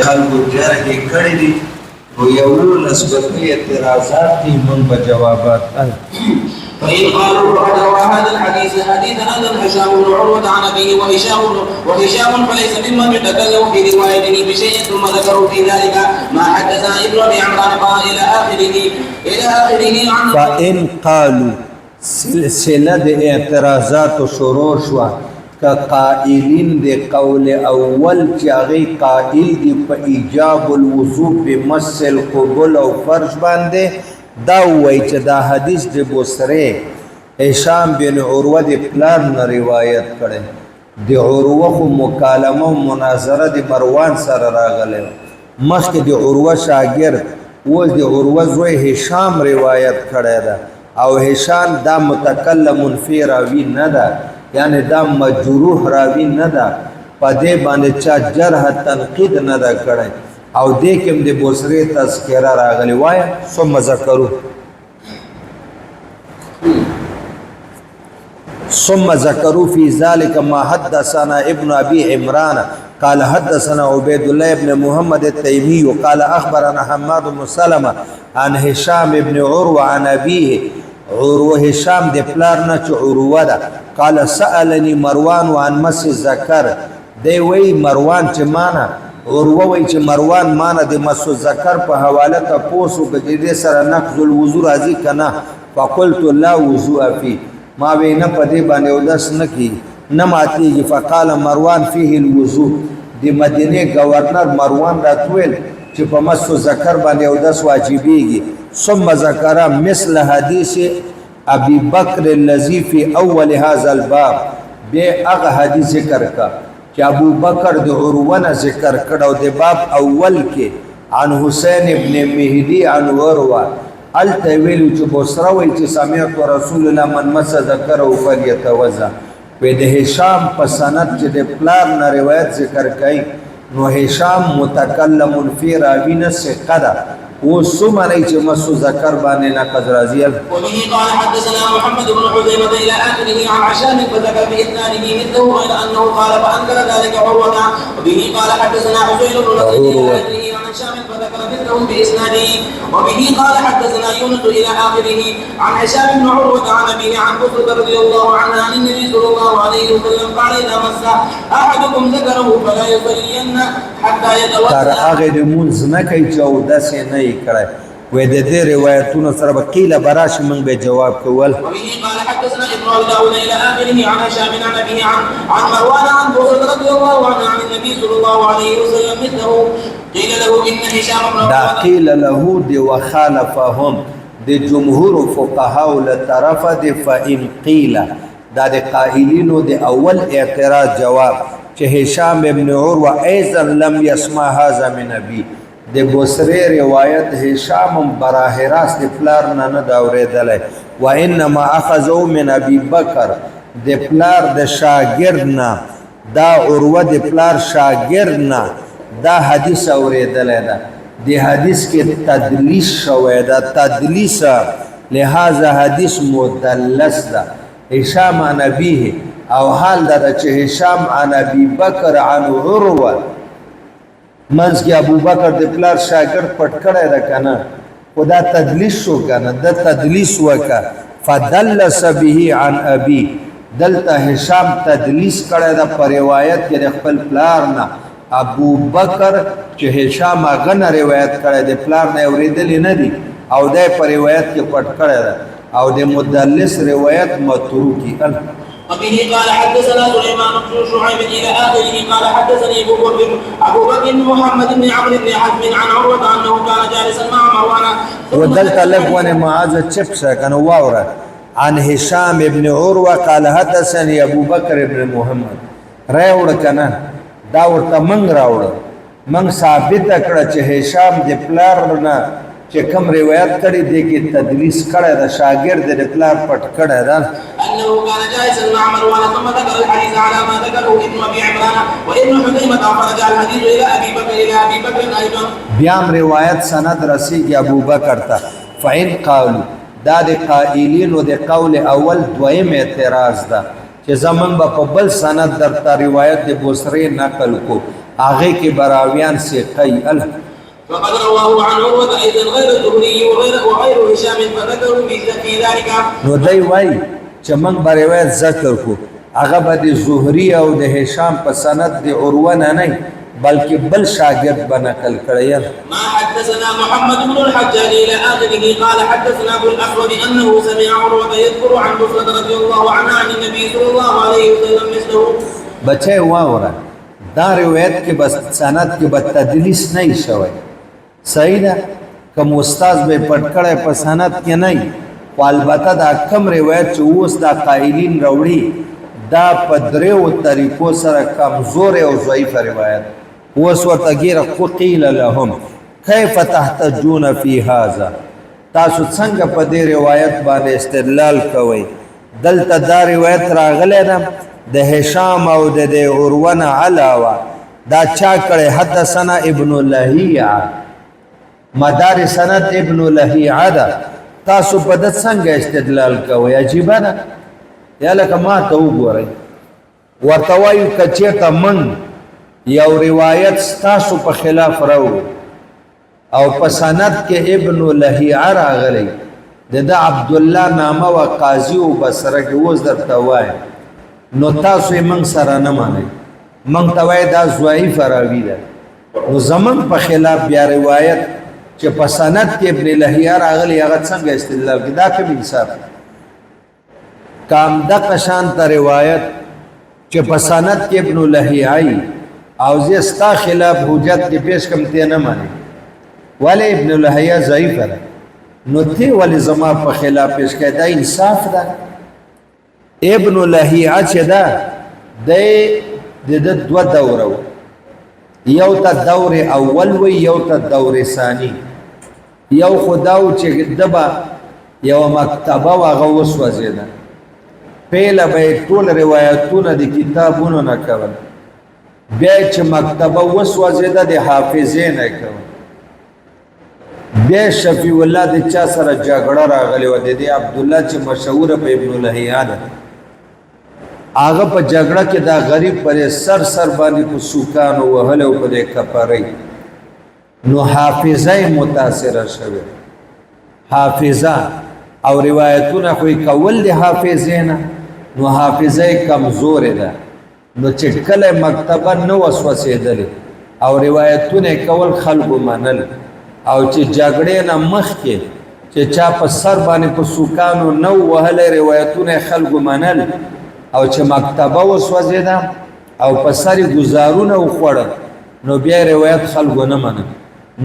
خلکو جرګې کړې دي او یو نسبتي اعتراضات دي موږ به جوابات فإن قالوا فقد روى هذا الحديث حديثا أيضا هشام بن عروة عن أبيه وهشام فليس ممن يتكلم في روايته بشيء ثم ذكروا في ذلك ما حدثنا ابن أبي عمران قال إلى آخره عن فإن قالوا سلسلة اعتراضات شروع شوه که قائلین دی قول اول چاغی قائل دی پا ایجاب الوضوء پی مس القبول او فرش بانده دا وی چه دا حدیث دی بسره هشام بن عروه دی پلار نه روایت کرده دی عروه خو مکالمه و مناظره دی مروان سر راغله مخک دی عروه شاگرد وز دی عروه زوی هشام روایت کرده دا او هشام دا متکلم فی راوی نده یعنی دا مجروح راوی نه ده په دې باندې چا جرح تنقید نه ده کړی او دې کې د بصری تذکرہ راغلی وای ثم ذکروا فی ذلك ما حدثنا ابن ابي عمران قال حدثنا عبيد الله بن محمد التيمي قال اخبرنا حماد بن سلمة عن هشام بن عروه عن ابيه عروه هشام د پلار نه چې عروه ده قال سألني مروان عن مس الذکر دی وی مروان چې معنا عروه وی چې مروان معنا د مس الذکر په حواله تاسو په دې سره نقض الوضو راځي کنه فقلت لا وضوء فيه ما وینا په دې باندې ودس نه کی نه ماتيږي فقال مروان فيه الوضوء د مدینه گورنر مروان راتویل چې په مس الذکر باندې ودس واجبېږي ثم ذکر مثل حدیث ابي بکر الذي في اول هذا الباب به هغه حدیث ذکر کا چې ابو بکر د عروه ذکر کړو د باب اول کې عن حسین ابن مهدی عن عروه التویل چې بصره وی چې سمعت رسول الله من مس ذکر او فلیتوضا په د هشام په سند چې د پلار نه روایت ذکر کړي نو هشام متکلم فی راوی ثقه وسمعني چې مسو ذکر باندې نقض راضی وبه قال حدثنا محمد بن حذيفة الى اخره عن عشام فذكر باسناده مثله غير انه قال فانكر ذلك عروة وبه قال حدثنا حسين بن نصر عن هشام فذكر مثله باسناده وبه قال حدثنا يونس الى اخره عن هشام بن عروة عن ابيه عن بصرة رضي الله عنها عن النبي صلى الله عليه وسلم قال اذا مس احدكم ذكره فلا يصلين حتى يتوضا تر هغه د مونږ نه کوي چې اودس نه کړه وې د دې روایتونو سره وکیل براش موږ به جواب کول وبه قال حدثنا ابن داود الى اخره عن هشام عن ابيه عن مروان عن بصرة رضي الله عنه عن النبي صلى الله عليه وسلم مثله قيل له ان هشام بن دا قيل له دي وخالفهم د جمهور فقهاء له طرفه د فإن قيل دا د قائلینو د اول اعتراض جواب چې هشام ابن عروه ايضا لم يسمع هذا من ابي د بصری روایت هشام براه راست پلار نه دا اوریدل و انما اخذوا من ابي بکر د پلار د شاګرد نه دا عروه د پلار شاګرد نه دا حدیث اوریدل دا د حدیث کې تدلیس شوی دا تدلیس لہذا حدیث مدلس دا هشام عن ابيه او حال دا چې هشام عن ابي بکر عن عروه منځ کې ابو بکر د پلار شاګرد پټ کړی دا کنه خدا تدلیس شو کنه د تدلیس وکا فدلس به عن ابي دلته هشام تدلیس کړی دا پر روایت کې خپل پلار نه ابو بکر چې هشام غن روایت کړی د پلار نه اوریدل نه دي او د پر روایت کې پټ کړی دا او د مدلس روایت متروکی وبه قال حدثنا سليمان بن شعيب الى اخره قال حدثني ابو بكر محمد بن عمرو بن حزم عن عروه انه كان جالسا مع مروان ودلت لفظ معاذ تشبسه كان واورا عن هشام بن عروه قال حدثني ابو بكر بن محمد راوړ کنه دا ورته من راوړ من ثابت کړه چې هشام د پلار نه چې کوم روایت کړي دي کې تدریس کړه دا شاګرد د پلار پټ کړه دا انه كان جالسا مع مروان ثم ذكر الحديث على ما ذكره ابن ابي عمران وابن حذيمه فرجع الحديث الى ابي بكر ايضا بیام روایت سند رسیږي ابو بکر ته فإن قالوا دا د قائلینو د قول اول دویم اعتراض ده چې زمون په بل سند درته روایت د بصری نقل کو هغه کې براویان سیقی ال فقد رواه عن عروة أيضا غير الزهري وغير هشام فذكروا في ذلك. نو دی وای چې موږ به روایت ذکر کو هغه به د زهري او د هشام په سند د عروه نه بلکې بل شاګرد به نقل کړی. ما حدثنا محمد بن الحجاج الى اخره قال حدثنا ابو الاحوص انه سمع عروه يذكر عن بصرة رضي الله عنها عن النبي صلى الله عليه وسلم مثله. بچه واوره دا روایت کې بس سند کې به تدلیس نه شوی صحیح ده کوم استاد به پټ کړی په سند کې نه او البته دا کم روایت چې اوس دا قائلین راوړي دا په دریو طریقو سره کمزور او ضعیف روایت اوس ورته ګیره قیل لهم کیف تحتجون فی هذا تاسو څنګه په دې روایت باندې استدلال کوئ دلته دا روایت راغلی ده د هشام او د عروه علاوه دا چا کړی حدثنا ابن لهیع مدار سند ابن لهیع ده تاسو په د څنګه استدلال کوئ عجیبه ده یا لکه ما ته وګورئ ورته وایو که چېرته من یو روایت ستاسو په خلاف راوړو او په سند کې ابن لهیع راغلی د عبدالله نامه و قاضي و بصره کې اوس درته وایم نو تاسو یې موږ سره نه منئ موږ ته وایي دا ضعیف راوي ده نو زموږ په خلاف بیا روایت چې په سند کې ابن لهیع راغلی هغه څنګه استدلال کې دا کوم انصاف کام دغه شانته روایت چې په سند کې ابن لهیعی او زه ستا خلاف حجت کې پیش کوم ته نه مانی ولی ابن لهیع ضعیف ده نو ته ولی زما په خلاف پیش کړه دا انصاف ده ابن لهیع چې ده د دو دوره یو ته دور اول وی یو ته دور ثانی یو خداو چې دبا یو مکتبه واغه وسوځیده پهله به ټول روایتونه د کتابونو نه کول بیا چې مکتبه وسوځیده د حافظې نه کول بیا شفیع الله د چا سره جګړه راغلی و د عبد الله چې مشهور په ابن لهیع ده هغه په جګړه کې دا غریب پر سر باندې په سوکانو وهل او په کپړې نو حافظه متاثر شوه حافظه او روایتونه خو کول د حافظه نه نو حافظه کمزور ده نو چې کله مکتبه نو وسوسېدل او روایتونه کول خلق منل او چې جګړې نه مخ کې چې چا په سر باندې په سوکانو نو وهل روایتونه خلق منل او چې مکتبه وسوځیده او په سر گزارونه وخوړ نو بیا روایت خلق نه منل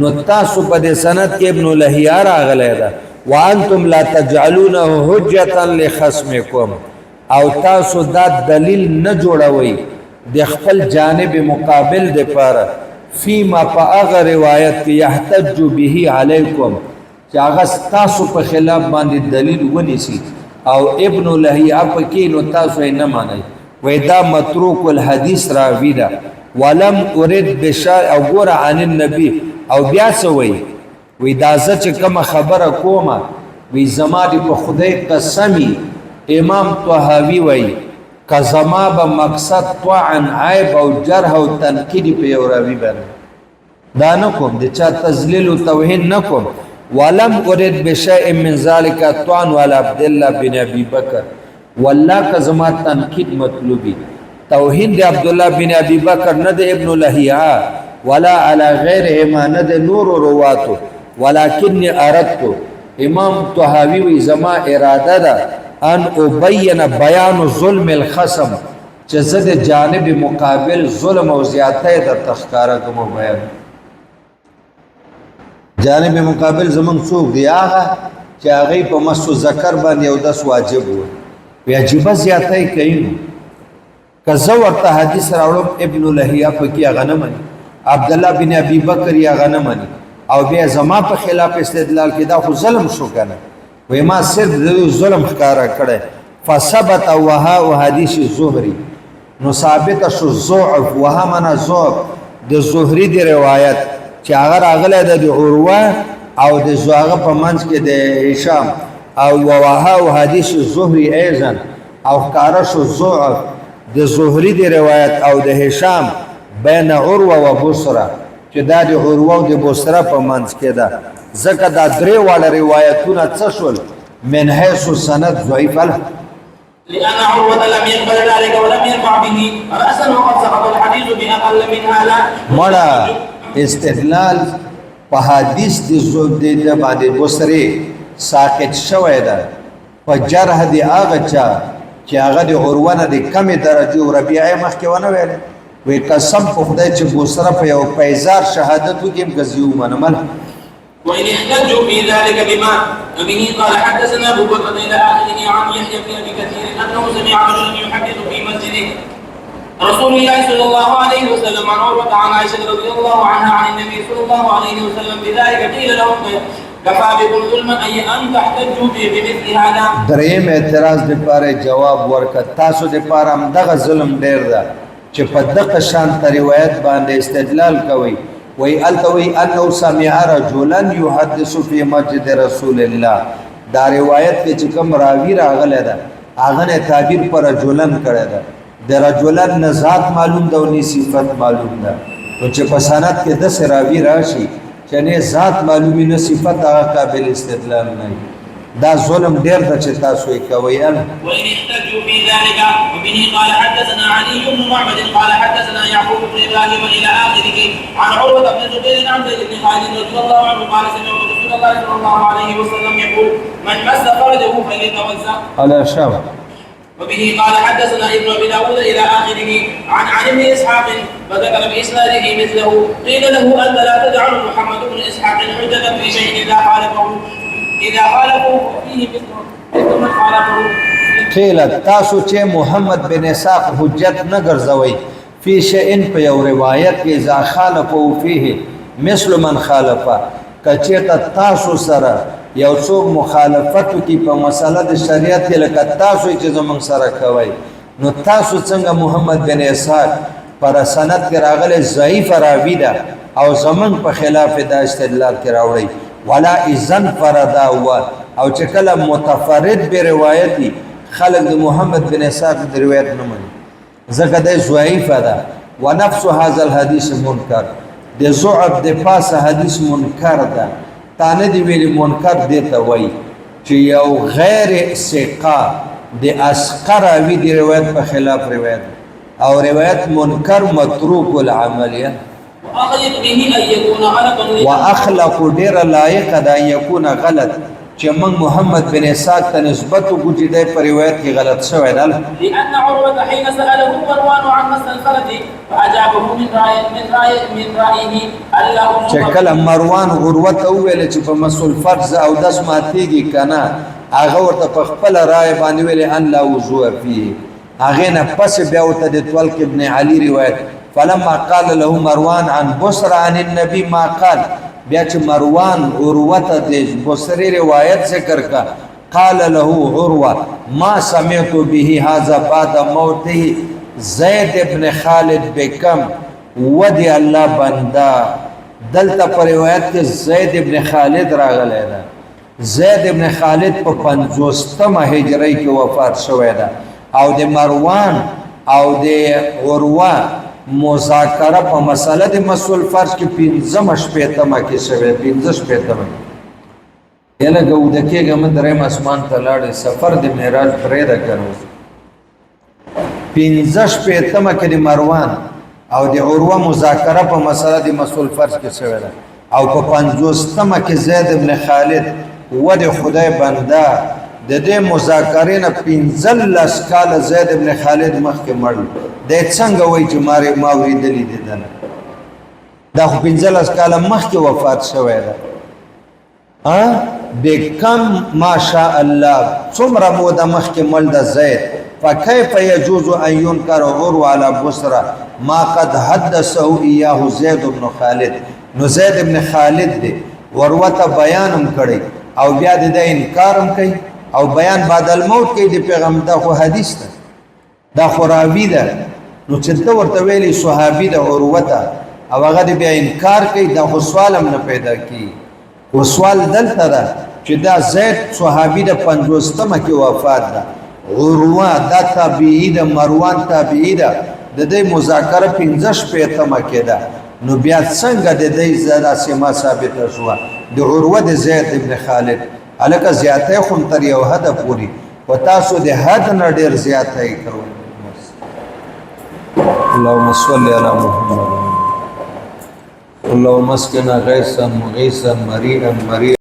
نو تاسو په دې سند کې ابن لهیع راغلی ده وانتم لا تجعلونه حجه لخصمکم او تاسو دا دلیل نه جوړوي د خپل جانب مقابل د پاره فيما فاغ روایت کې يحتج به علیکم چې هغه تاسو په خلاف باندې دلیل ونیسي او ابن لهیع په کې نو تاسو نه مانئ وې دا متروک الحدیث راوی ده ولم اريد بشار او ګور عن النبي او بیا سوي وې دا چې کوم خبره کومه وې زما دې په خدای قسمی امام طحاوی وای کزما به مقصد طعن عیب او جرح او تنقید په یو راوی باندې دا نه کوم د چا تذلیل او توهین نه کوم ولم اريد بشيء من ذلك طعن ولا عبد الله بن ابي بکر والله کزما تنقید مطلوبی توهین د عبد الله بن ابي بکر نه د ابن لهیع ولا على غیره ما نه د نور رواتو ولكن اردت امام طحاوی وی زما اراده ده ان ابین بیان ظلم الخصم چې زه د جانب مقابل ظلم او زیاته د تخکارا کوم بیان جانب مقابل زمون څوک دی هغه چې هغه په مسو ذکر باندې او د واجب وي واجب زیاته کوي کزه ورته حدیث راوړم ابن لهیع پکې هغه نه مني عبد الله بن ابي بکر یې هغه نه مني او بیا زما په خلاف استدلال کې دا خو ظلم شو کنه وې ما صرف د ظلم ښکارا کړه فثبت وها حدیث الزهري نو ثابت شو ضعف وها من ضعف د زهري دی روایت چې هغه راغله د عروه او د زوغه په منځ کې د هشام او وها حدیث الزهري ايضا او ښکارا شو ضعف د زهري دی روایت او د هشام بین عروه و بصره چې دا د عروه او د بصره په منځ کې ده ځکه دا درې واړه روایتونه څه شول من حيث سند ضعیف لأن عروة لم يقبل ذلك ولم يرفع به رأسا وقد سقط الحديث بأقل من هذا. مړه استدلال په حدیث د باندې بصری ساقط شوی ده په جرح دی هغه چا چې هغه د عروه نه د کمې درجې او ربیعه مخکې ونه ویلې وی قسم په خدای چې بصره په یو پیزار شهادت وکړم که زه ومنم وإن احتجوا في ذلك بما به قال حدثنا أبو بكر إلى آخره عن يحيى بن أبي كثير أنه سمع رجلا يحدث في مسجده رسول الله صلى الله عليه وسلم عن عروة عن عائشة رضي الله عنها عن النبي صلى الله عليه وسلم بذلك قيل لهم كفى بكم ظلما أن تحتجوا بمثل هذا. دریم اعتراض لپاره جواب ورکړه تاسو لپاره هم دغه ظلم ډیر ده چې په دغه شان روایت باندې استدلال کوي وی التوی انه سمع رجلا يحدث في مسجد رسول الله دا روایت کې چې کوم راوی راغله ده هغه نه تعبیر پر رجلن کړی ده د رجلن نه ذات معلوم ده او نه صفت معلوم ده او چې په سند کې د راوی راشي چې نه ذات معلومي نه صفت هغه قابل استدلال نه دا ظلم ډیر د چې تاسو یې کوي وإن احتجوا في ذلك وبه قال حدثنا علي بن معبد قال حدثنا يعقوب بن ابراهيم الى اخره عن عروه بن زبير عن زيد بن خالد رضي الله عنه قال سمعت رسول الله صلى الله عليه وسلم يقول من مس فرجه فليتوزع على شام. وبه قال حدثنا ابن ابي داود الى اخره عن ابن اسحاق فذكر باسناده مثله قيل له انت لا تجعل محمد بن اسحاق حجه في شيء اذا خالفه فيه مثل من خالفه. قيل تاسو چې محمد بن اسحاق حجت نه ګرځوي فی شئن په یو روایت کې اذا خالفه فيه مثل من خالفه کچېته تاسو سره یو څوک مخالفت کی په مسله د شریعت لکه تاسو چې زمون سره کوي نو تاسو څنګه محمد بن اسحاق پر سند کې راغله ضعیف راوی ده او زمون په خلاف د استدلال کې راوړي ولا اذن فردا هوا او چې کله متفرد به روایتي خلق د محمد بن اسحاق د روایت نه مني ځکه د ضعیف ده ونفس هذا الحديث منکر د ضعف د پاسه حدیث منکر ده تانه دی ویلی منکر دیتا وای چې یو غیر ثقه د اسقر وی دی روایت په خلاف روایت او روایت منکر متروک العمل واخلق به ان يكون غلطا واخلق ډیر لایق ده ان يكون غلط چې من محمد بن اسحاق ته نسبت وګورئ د پر روایت کې غلط شوی ده لان عروه حين ساله مروان عن مسل الفرد فاجابه من رايه الله چې کله مروان عروه ته ویل چې په مسل فرض او داس ماتيږي کنه هغه ورته په خپل رائے باندې ویل ان لا وضوء فيه هغه نه پس بیا ورته د طلق ابن علي روایت فلما قال له مروان عن بصر عن النبي ما قال بیا چې مروان عروه ته د بصری روایت ذکر کا قال له عروه ما سمعت به هذا بعد موته زید ابن خالد بكم ودي الله بندا دلته پر روایت کې زید ابن خالد راغلی ده زید ابن خالد په 50مه هجری کې وفات شوی ده او د مروان او د عروه مذاکره په مسله د مسول فرض کې 15 شپېتمه کې شوی 15 شپېتمه یله ګو د کېګه من درې اسمان ته لاړ سفر د معراج پرې دا کړو 15 شپېتمه کې د مروان او د عروه مذاکره په مسله د مسول فرض کې شوی ده او په 50مه کې زید ابن خالد و د خدای بنده د دې مذاکرې نه 15 کال زید ابن خالد مخکې مړ د څنګه وای چې ما ورېدلې دي دا خو 15 کال مخکې وفات شوی ده بكم ما شاء الله څومره موده مخکې مړ ده زید فكيف يجوز ان ينكر عروه على بصره ما قد حدثه اياه زید بن خالد نو زید ابن خالد دی ورته بیانم کړي او بیا د انکارم کوي او بیان بعد الموت کې د پیغمبر خو حدیث ده دا خرابی ده نو چې ته ورته ویلي صحابي د عروه او هغه بیا انکار کوي دا خو سوالم نه پیدا کی او سوال دلته ده چې دا زید صحابي د 50مه کې وفات ده عروه دا تابعی ده مروان تابعی ده د دې مذاکره 15 شپېتمه کې ده نو بیا څنګه د دې زړه سیما ثابته شو د عروه د زید ابن خالد الکه زیاته خو تر یو حد پوری و تاسو د حد نه ډیر زیاته کوي اللهم صل علی محمد اللهم اسقنا غيثا مغيثا مريئا